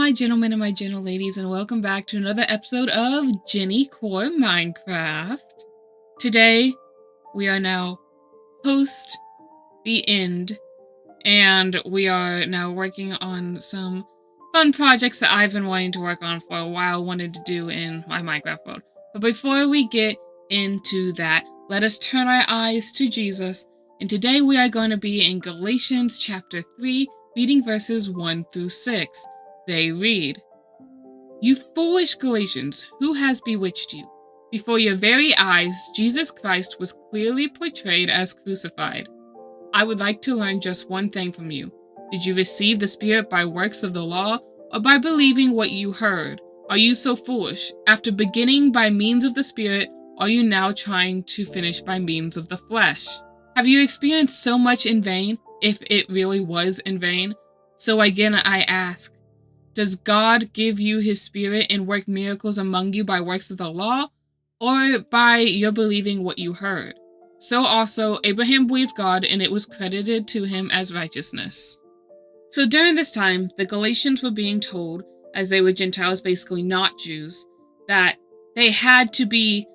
my gentlemen and my gentle ladies, and welcome back to another episode of JennyCore Minecraft. Today, we are now post the end, and we are now working on some fun projects that I've been wanting to work on for a while, wanted to do in my Minecraft world. But before we get into that, let us turn our eyes to Jesus, and today we are going to be in Galatians chapter 3, reading verses 1 through 6. They read, "You foolish Galatians, who has bewitched you? Before your very eyes, Jesus Christ was clearly portrayed as crucified. I would like to learn just one thing from you. Did you receive the Spirit by works of the law, or by believing what you heard? Are you so foolish? After beginning by means of the Spirit, are you now trying to finish by means of the flesh? Have you experienced so much in vain, if it really was in vain? So again I ask, does God give you his Spirit and work miracles among you by works of the law, or by your believing what you heard? So also Abraham believed God, and it was credited to him as righteousness." So during this time, the Galatians were being told, as they were Gentiles, basically not Jews, that they had to be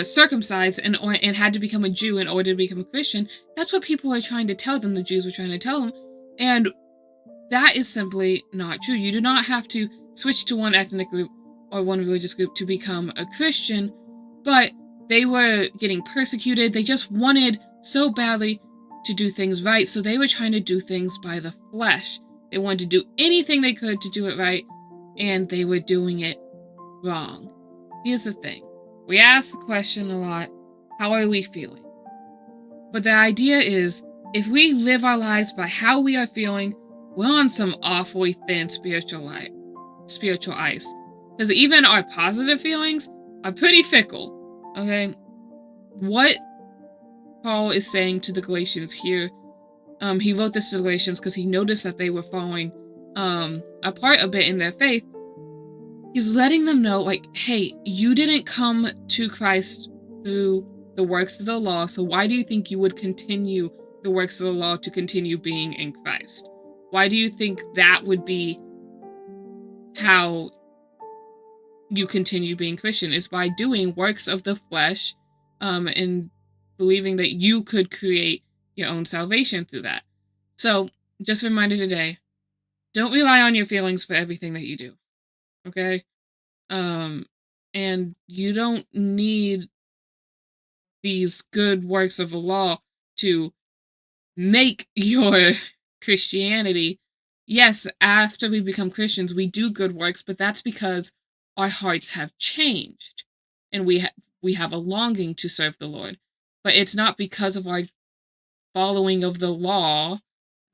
circumcised and had to become a Jew in order to become a Christian. That's what people are trying to tell them, the Jews were trying to tell them. And that is simply not true. You do not have to switch to one ethnic group or one religious group to become a Christian, but they were getting persecuted. They just wanted so badly to do things right, so they were trying to do things by the flesh. They wanted to do anything they could to do it right, and they were doing it wrong. Here's the thing. We ask the question a lot, how are we feeling? But the idea is, if we live our lives by how we are feeling, we're on some awfully thin spiritual ice. Because even our positive feelings are pretty fickle, okay? What Paul is saying to the Galatians here, he wrote this to the Galatians because he noticed that they were falling apart a bit in their faith. He's letting them know, like, hey, you didn't come to Christ through the works of the law, so why do you think you would continue the works of the law to continue being in Christ? Why do you think that would be how you continue being Christian? Is by doing works of the flesh, and believing that you could create your own salvation through that. So, just a reminder today, don't rely on your feelings for everything that you do, okay? And you don't need these good works of the law to make your Christianity. Yes, after we become Christians, we do good works, but that's because our hearts have changed, and we have a longing to serve the Lord. But it's not because of our following of the law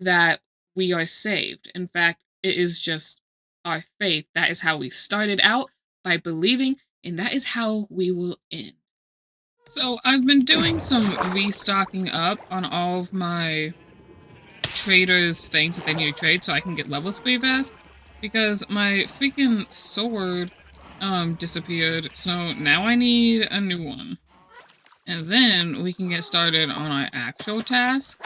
that we are saved. In fact, it is just our faith. That is how we started out, by believing, and that is how we will end. So I've been doing some restocking up on all of my traders' things that they need to trade so I can get levels pretty fast, because my freaking sword disappeared, so now I need a new one. And then we can get started on our actual task,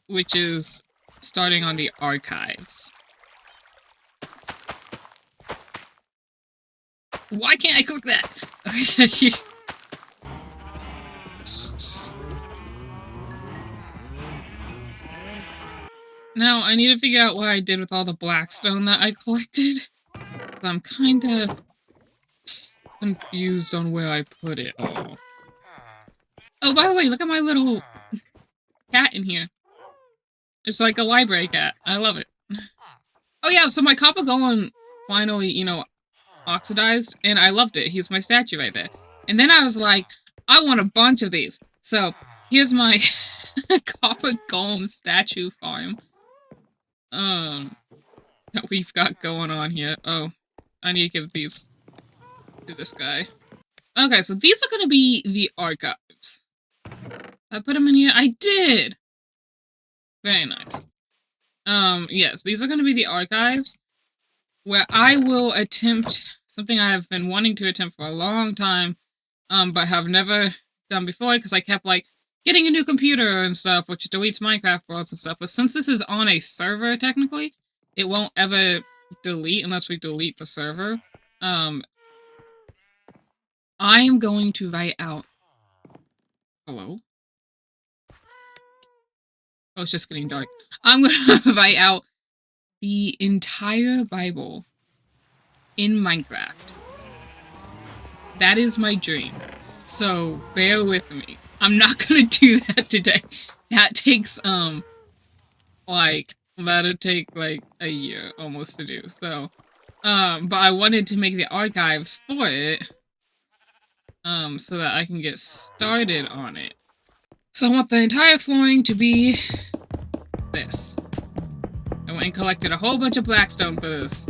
which is starting on the archives. Why can't I cook that? Now, I need to figure out what I did with all the blackstone that I collected. I'm kinda confused on where I put it all. Oh, by the way, look at my little cat in here. It's like a library cat. I love it. Oh yeah, so my copper golem finally, oxidized, and I loved it. He's my statue right there. And then I was like, I want a bunch of these. So, here's my copper golem statue farm. That we've got going on here. Oh, I need to give these to this guy. Okay, so these are gonna be the archives. I put them in here. I did! Very nice. Yes, these are gonna be the archives, where I will attempt something I have been wanting to attempt for a long time, but have never done before, because I kept, like, getting a new computer and stuff, which deletes Minecraft worlds and stuff. But since this is on a server, technically, it won't ever delete unless we delete the server. I am going to write out... Hello? Oh, it's just getting dark. I'm going to write out the entire Bible in Minecraft. That is my dream. So, bear with me. I'm not going to do that today. That takes, that'd take, like, a year almost to do. So, but I wanted to make the archives for it, so that I can get started on it. So I want the entire flooring to be this. I went and collected a whole bunch of blackstone for this.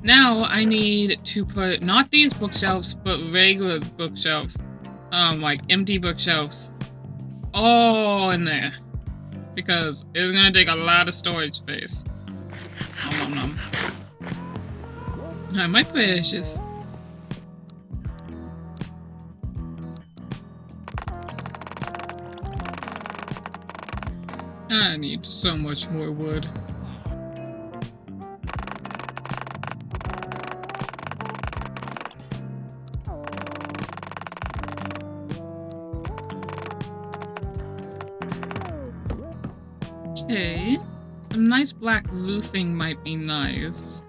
Now I need to put not these bookshelves, but regular bookshelves. Like empty bookshelves. All in there. Because it's gonna take a lot of storage space. Nom nom nom. My precious. I need so much more wood. Okay. Some nice black roofing might be nice.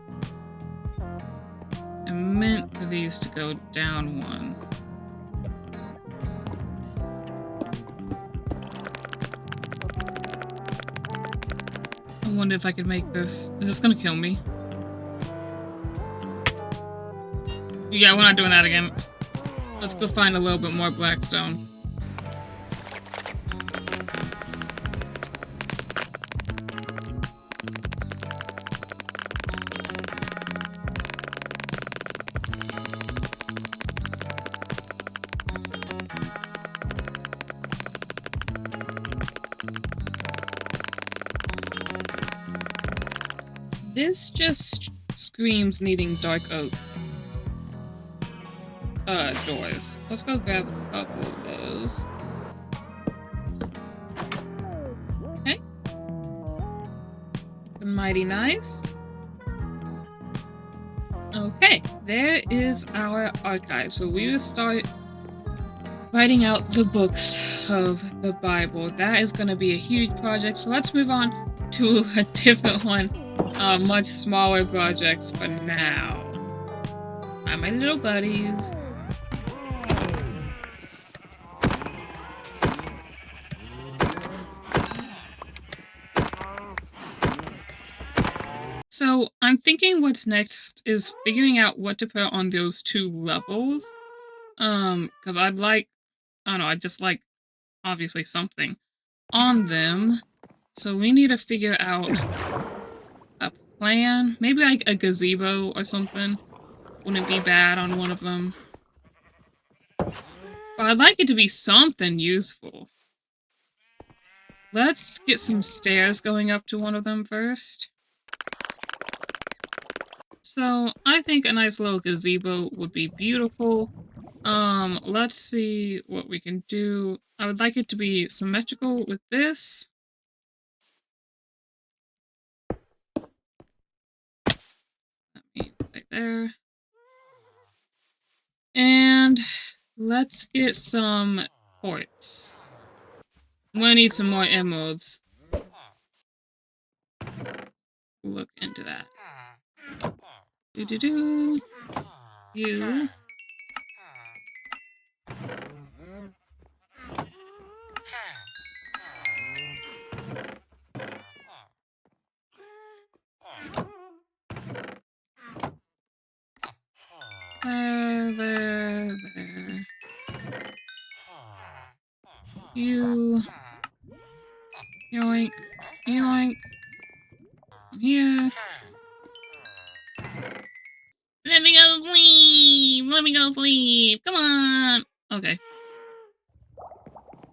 I meant for these to go down one. I wonder if I could make this. Is this gonna kill me? Yeah, we're not doing that again. Let's go find a little bit more blackstone. This just screams needing dark oak doors. Let's go grab a couple of those. Okay. Mighty nice. Okay, there is our archive. So we will start writing out the books of the Bible. That is going to be a huge project. So let's move on to a different one. Much smaller projects for now. Hi, my little buddies. So I'm thinking what's next is figuring out what to put on those 2 levels. Because I don't know, I just like, obviously, something on them. So we need to figure out a plan. Maybe like a gazebo or something. Wouldn't be bad on one of them. But I'd like it to be something useful. Let's get some stairs going up to one of them first. So, I think a nice little gazebo would be beautiful. Let's see what we can do. I would like it to be symmetrical with this. Right there. And let's get some quartz. I'm gonna need some more emeralds. Look into that. Do-do-do. You. There. You. Yoink. Yoink. Here. Let me go sleep! Let me go sleep! Come on! Okay.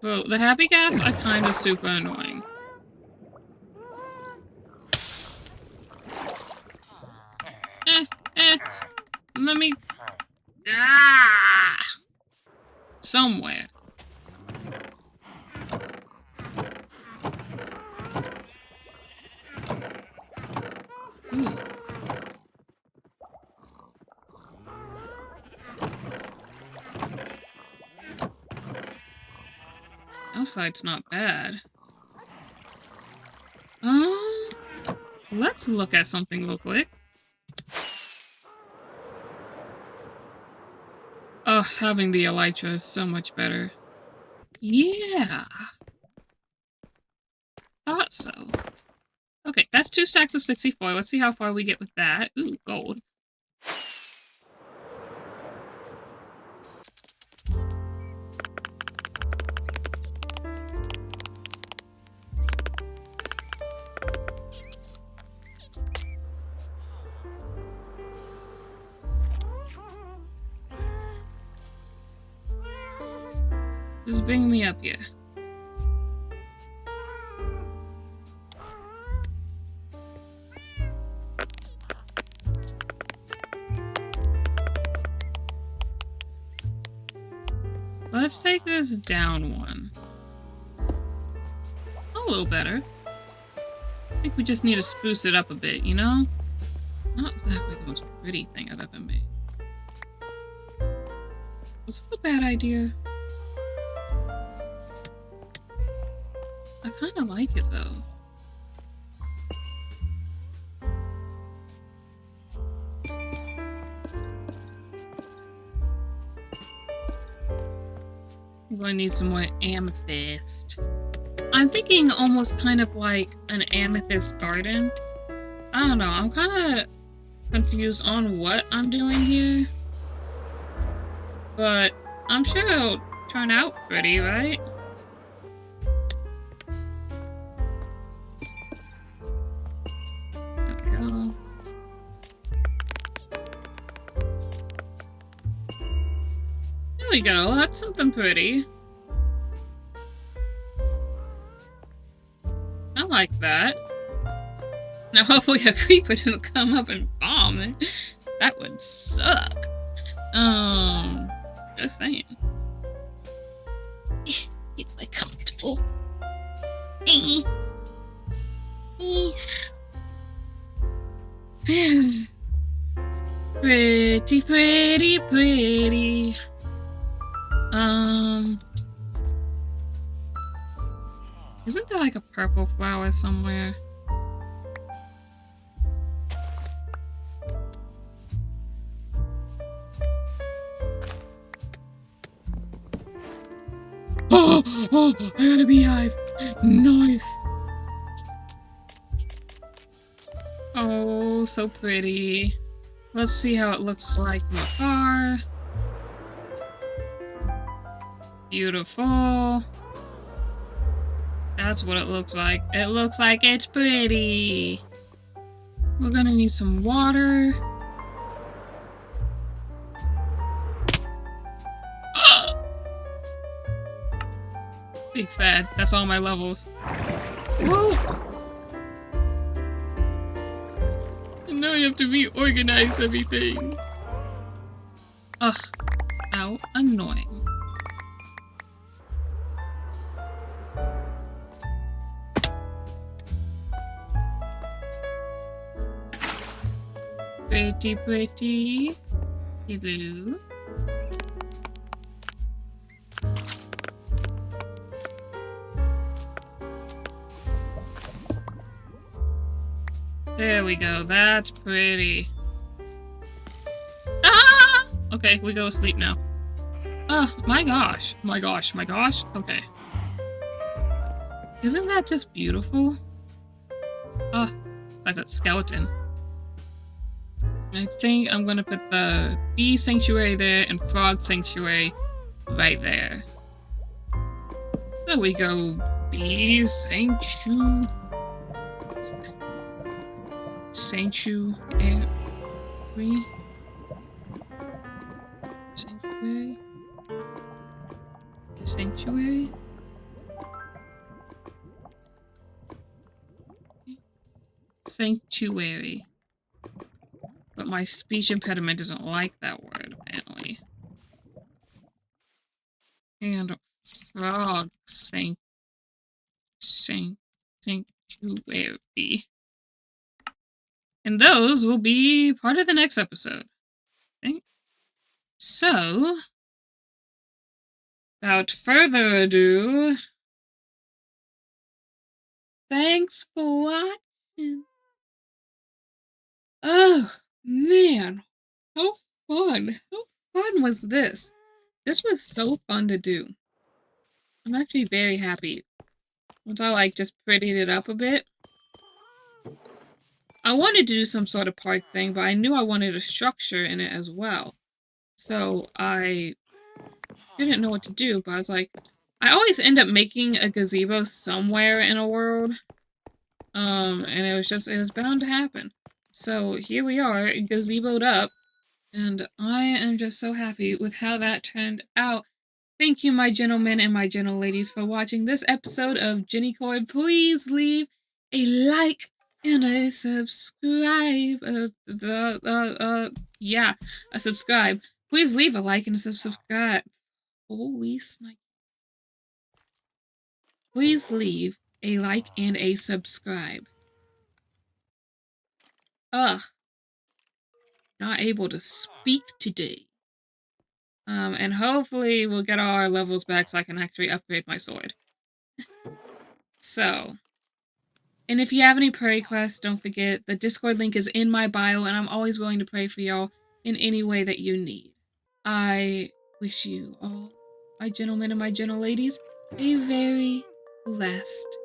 Bro, the happy cats are kind of super annoying. Let me... Ah! somewhere. Ooh. Outside's not bad. Let's look at something real quick. Oh, having the elytra is so much better. Yeah. Thought so. Okay, that's 2 stacks of 64. Let's see how far we get with that. Ooh, gold. Just bring me up here. Let's take this down one. A little better. I think we just need to spruce it up a bit, you know? Not exactly the most pretty thing I've ever made. Was this a bad idea? I kind of like it, though. I'm going to need some more amethyst. I'm thinking almost kind of like an amethyst garden. I don't know, I'm kind of confused on what I'm doing here. But I'm sure it'll turn out pretty, right? There we go. There we go, that's something pretty. I like that. Now hopefully a creeper doesn't come up and bomb it. That would suck. Just saying. Get my comfortable. Pretty, pretty, pretty. Isn't there like a purple flower somewhere? Oh, I got a beehive. Nice. Oh, so pretty. Let's see how it looks like from afar. Beautiful. That's what it looks like. It looks like it's pretty. We're gonna need some water. Big sad. That's all my levels. Whoa! And now you have to reorganize everything. Ugh. How annoying. Pretty, pretty. Hello. There we go. That's pretty. Ah! Okay, we go to sleep now. Oh, my gosh. My gosh, my gosh. Okay. Isn't that just beautiful? Oh, that's that skeleton. I think I'm gonna put the bee sanctuary there and frog sanctuary right there. There we go. Bee sanctuary. Sanctuary. Sanctuary. Sanctuary. Sanctuary. But my speech impediment doesn't like that word, apparently. and frog sanctuary. And those will be part of the next episode. Okay? So, without further ado, thanks for watching. Oh, man. How fun. How fun was this? This was so fun to do. I'm actually very happy. Once I, like, just prettied it up a bit. I wanted to do some sort of park thing, but I knew I wanted a structure in it as well. So I didn't know what to do, but I was like, I always end up making a gazebo somewhere in a world. And it was bound to happen. So here we are, gazeboed up, and I am just so happy with how that turned out. Thank you, my gentlemen and my gentle ladies, for watching this episode of JennyCore. Please leave a like and a subscribe. Yeah, a subscribe. Please leave a like and a subscribe. Holy snipe. Please leave a like and a subscribe. Ugh. Not able to speak today. And hopefully we'll get all our levels back so I can actually upgrade my sword. So, and if you have any prayer requests, don't forget the Discord link is in my bio, and I'm always willing to pray for y'all in any way that you need. I wish you all, my gentlemen and my gentle ladies, a very blessed